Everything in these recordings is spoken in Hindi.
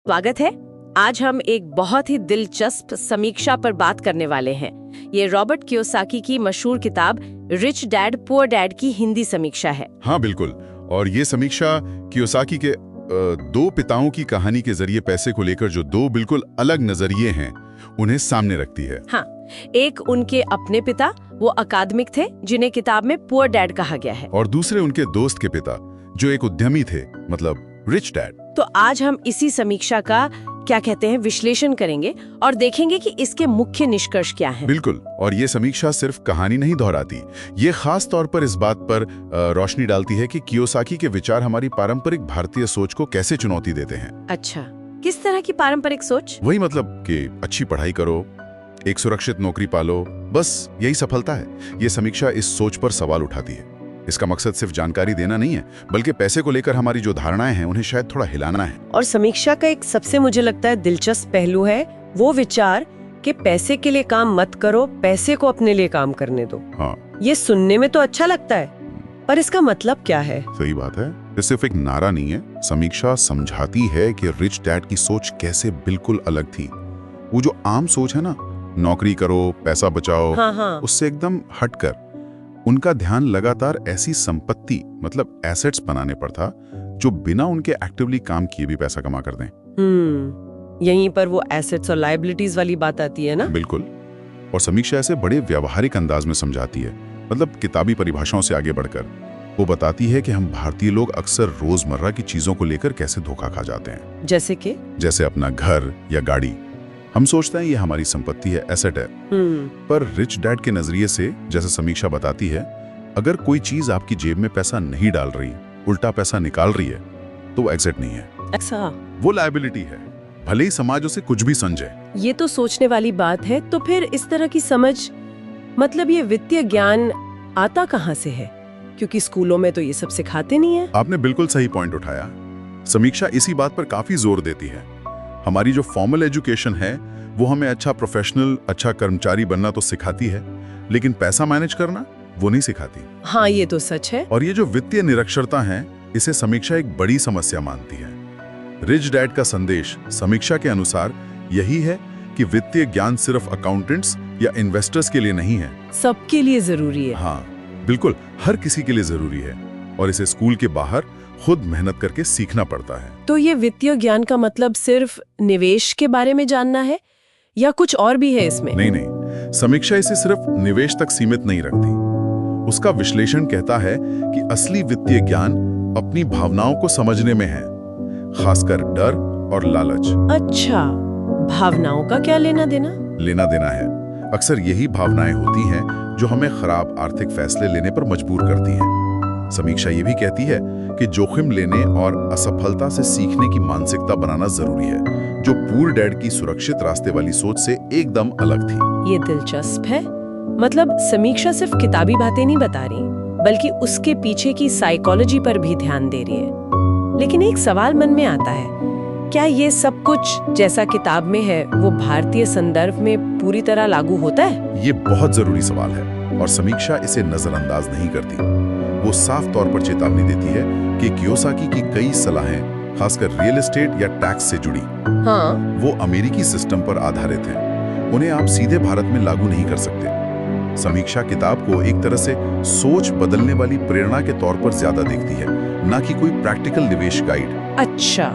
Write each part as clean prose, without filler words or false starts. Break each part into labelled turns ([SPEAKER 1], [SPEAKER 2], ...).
[SPEAKER 1] स्वागत है। आज हम एक बहुत ही दिलचस्प समीक्षा पर बात करने वाले हैं। ये रॉबर्ट कियोसाकी की मशहूर किताब रिच डैड पुअर डैड की हिंदी समीक्षा है।
[SPEAKER 2] हाँ बिल्कुल। और ये समीक्षा कियोसाकी के दो पिताओं की कहानी के जरिए पैसे को लेकर जो दो बिल्कुल अलग नजरिए हैं उन्हें सामने रखती है।
[SPEAKER 1] हाँ, एक उनके अपने पिता, वो अकादमिक थे जिन्हें किताब में पुअर डैड कहा गया है,
[SPEAKER 2] और दूसरे उनके दोस्त के पिता जो एक उद्यमी थे, मतलब रिच डैड।
[SPEAKER 1] तो आज हम इसी समीक्षा का क्या कहते हैं विश्लेषण करेंगे और देखेंगे कि इसके मुख्य निष्कर्ष क्या हैं।
[SPEAKER 2] बिल्कुल। और ये समीक्षा सिर्फ कहानी नहीं दोहराती, ये खास तौर पर इस बात पर रोशनी डालती है कि कियोसाकी के विचार हमारी पारंपरिक भारतीय सोच को कैसे चुनौती देते हैं।
[SPEAKER 1] अच्छा, किस तरह की पारंपरिक सोच?
[SPEAKER 2] वही मतलब कि अच्छी पढ़ाई करो, एक सुरक्षित नौकरी पालो, बस यही सफलता है। ये समीक्षा इस सोच पर सवाल उठाती है। इसका मकसद सिर्फ जानकारी देना नहीं है, बल्कि पैसे को लेकर हमारी जो धारणाएं हैं उन्हें शायद थोड़ा हिलाना है।
[SPEAKER 1] और समीक्षा का एक सबसे मुझे लगता है दिलचस्प पहलू है वो विचार कि पैसे के लिए काम मत करो, पैसे को अपने लिए काम करने दो।
[SPEAKER 2] हाँ,
[SPEAKER 1] ये सुनने में तो अच्छा लगता है, पर इसका मतलब क्या है?
[SPEAKER 2] सही बात है। ये सिर्फ एक नारा नहीं है। समीक्षा समझाती है कि रिच डैड की सोच कैसे बिल्कुल अलग थी। वो जो आम सोच है ना, नौकरी करो, पैसा बचाओ,
[SPEAKER 1] हाँ।
[SPEAKER 2] उससे एकदम हटकर उनका ध्यान लगातार ऐसी संपत्ति मतलब एसेट्स बनाने पर था जो बिना उनके एक्टिवली काम किए भी पैसा कमा कर दें।
[SPEAKER 1] यहीं पर वो एसेट्स और लायबिलिटीज वाली बात आती है ना?
[SPEAKER 2] बिल्कुल। और समीक्षा ऐसे बड़े व्यावहारिक अंदाज में समझाती है, मतलब किताबी परिभाषाओं से आगे बढ़कर। वो बताती है कि हम भारतीय लोग अक्सर रोजमर्रा की चीजों को लेकर कैसे धोखा खा जाते हैं। जैसे अपना घर या गाड़ी। हम सोचते हैं ये हमारी संपत्ति है, एसेट है। पर रिच डैड के नजरिए से, जैसे समीक्षा बताती है, अगर कोई चीज आपकी जेब में पैसा नहीं डाल रही, उल्टा पैसा निकाल रही है, तो वो एसेट नहीं है।
[SPEAKER 1] अच्छा,
[SPEAKER 2] वो लायबिलिटी है, भले ही समाज उसे कुछ भी समझे।
[SPEAKER 1] ये तो सोचने वाली बात है। तो फिर इस तरह की समझ, मतलब ये वित्तीय ज्ञान आता कहाँ से है? क्योंकि स्कूलों में तो ये सब सिखाते नहीं है।
[SPEAKER 2] आपने बिल्कुल सही पॉइंट उठाया। समीक्षा इसी बात पर काफी जोर देती है। हमारी जो फॉर्मल एजुकेशन है वो हमें अच्छा प्रोफेशनल, अच्छा कर्मचारी बनना तो सिखाती है, लेकिन पैसा मैनेज करना वो नहीं सिखाती।
[SPEAKER 1] हाँ, ये तो सच है।
[SPEAKER 2] और ये जो वित्तीय निरक्षरता है, इसे समीक्षा एक बड़ी समस्या मानती है। रिच डैड का संदेश समीक्षा के अनुसार यही है कि वित्तीय ज्ञान सिर्फ अकाउंटेंट्स या इन्वेस्टर्स के लिए नहीं है,
[SPEAKER 1] सबके लिए जरूरी है।
[SPEAKER 2] हाँ बिल्कुल, हर किसी के लिए जरूरी है, और इसे स्कूल के बाहर खुद मेहनत करके सीखना पड़ता है।
[SPEAKER 1] तो ये वित्तीय ज्ञान का मतलब सिर्फ निवेश के बारे में जानना है या कुछ और भी है इसमें?
[SPEAKER 2] नहीं, समीक्षा इसे सिर्फ निवेश तक सीमित नहीं रखती। उसका विश्लेषण कहता है कि असली वित्तीय ज्ञान अपनी भावनाओं को समझने में है, खासकर डर और लालच।
[SPEAKER 1] अच्छा, भावनाओं का क्या लेना देना
[SPEAKER 2] है। अक्सर यही भावनाएं होती हैं जो हमें खराब आर्थिक फैसले लेने पर मजबूर करती हैं। समीक्षा ये भी कहती है कि जोखिम लेने और असफलता से सीखने की मानसिकता बनाना जरूरी है, जो पुअर डैड की सुरक्षित रास्ते वाली सोच से एकदम अलग थी।
[SPEAKER 1] ये दिलचस्प है। मतलब समीक्षा सिर्फ किताबी बातें नहीं बता रही, बल्कि उसके पीछे की साइकोलॉजी पर भी ध्यान दे रही है। लेकिन एक सवाल मन में आता है, क्या ये सब कुछ जैसा किताब में है वो भारतीय संदर्भ में पूरी तरह लागू होता है?
[SPEAKER 2] ये बहुत जरूरी सवाल है, और समीक्षा इसे नजरअंदाज नहीं करती। वो साफ तौर पर चेतावनी देती है कि कियोसाकी की कई सलाहें, खासकर रियल एस्टेट या टैक्स से जुड़ी,
[SPEAKER 1] हाँ,
[SPEAKER 2] वो अमेरिकी सिस्टम पर आधारित हैं। उन्हें आप सीधे भारत में लागू नहीं कर सकते। समीक्षा किताब को एक तरह से सोच बदलने वाली प्रेरणा के तौर पर ज्यादा देखती है, ना कि कोई प्रैक्टिकल निवेश गाइड।
[SPEAKER 1] अच्छा,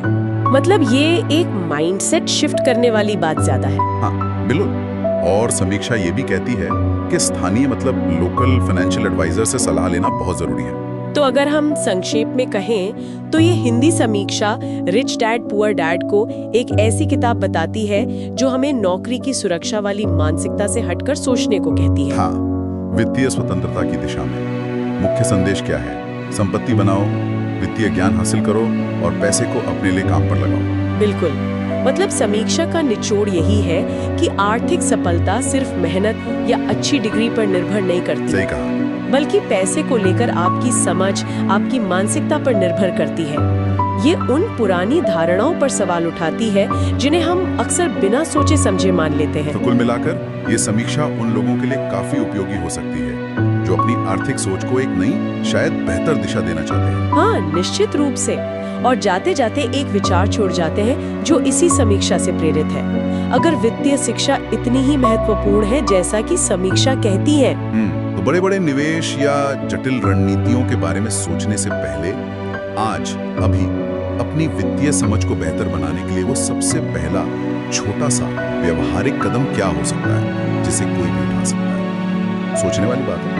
[SPEAKER 1] मतलब ये एक माइंडसेट शिफ्ट करने वाली बात ज्यादा है।
[SPEAKER 2] हाँ बिल्कुल। और समीक्षा ये भी कहती है कि स्थानीय मतलब लोकल फाइनेंशियल एडवाइजर से सलाह लेना बहुत जरूरी है।
[SPEAKER 1] तो अगर हम संक्षेप में कहें तो ये हिंदी समीक्षा रिच डैड पुअर डैड को एक ऐसी किताब बताती है जो हमें नौकरी की सुरक्षा वाली मानसिकता से हटकर सोचने को कहती है।
[SPEAKER 2] हाँ, वित्तीय स्वतंत्रता की दिशा में मुख्य संदेश क्या है? संपत्ति बनाओ, वित्तीय ज्ञान हासिल करो और पैसे को अपने लिए काम पर लगाओ।
[SPEAKER 1] बिल्कुल। मतलब समीक्षा का निचोड़ यही है कि आर्थिक सफलता सिर्फ मेहनत या अच्छी डिग्री पर निर्भर नहीं करती।
[SPEAKER 2] सही कहा।
[SPEAKER 1] बल्कि पैसे को लेकर आपकी समझ, आपकी मानसिकता पर निर्भर करती है। ये उन पुरानी धारणाओं पर सवाल उठाती है जिन्हें हम अक्सर बिना सोचे समझे मान लेते हैं।
[SPEAKER 2] तो कुल मिलाकर ये समीक्षा उन लोगों के लिए काफी उपयोगी हो सकती है जो अपनी आर्थिक सोच को एक नई, शायद बेहतर दिशा देना चाहते हैं।
[SPEAKER 1] हाँ, निश्चित रूप से। और जाते जाते एक विचार छोड़ जाते हैं जो इसी समीक्षा से प्रेरित है। अगर वित्तीय शिक्षा इतनी ही महत्वपूर्ण है जैसा कि समीक्षा कहती है,
[SPEAKER 2] तो बड़े बड़े निवेश या जटिल रणनीतियों के बारे में सोचने से पहले आज अभी अपनी वित्तीय समझ को बेहतर बनाने के लिए वो सबसे पहला छोटा सा व्यवहारिक कदम क्या हो सकता है जिसे कोई भी उठा सकता है? सोचने वाली बात है।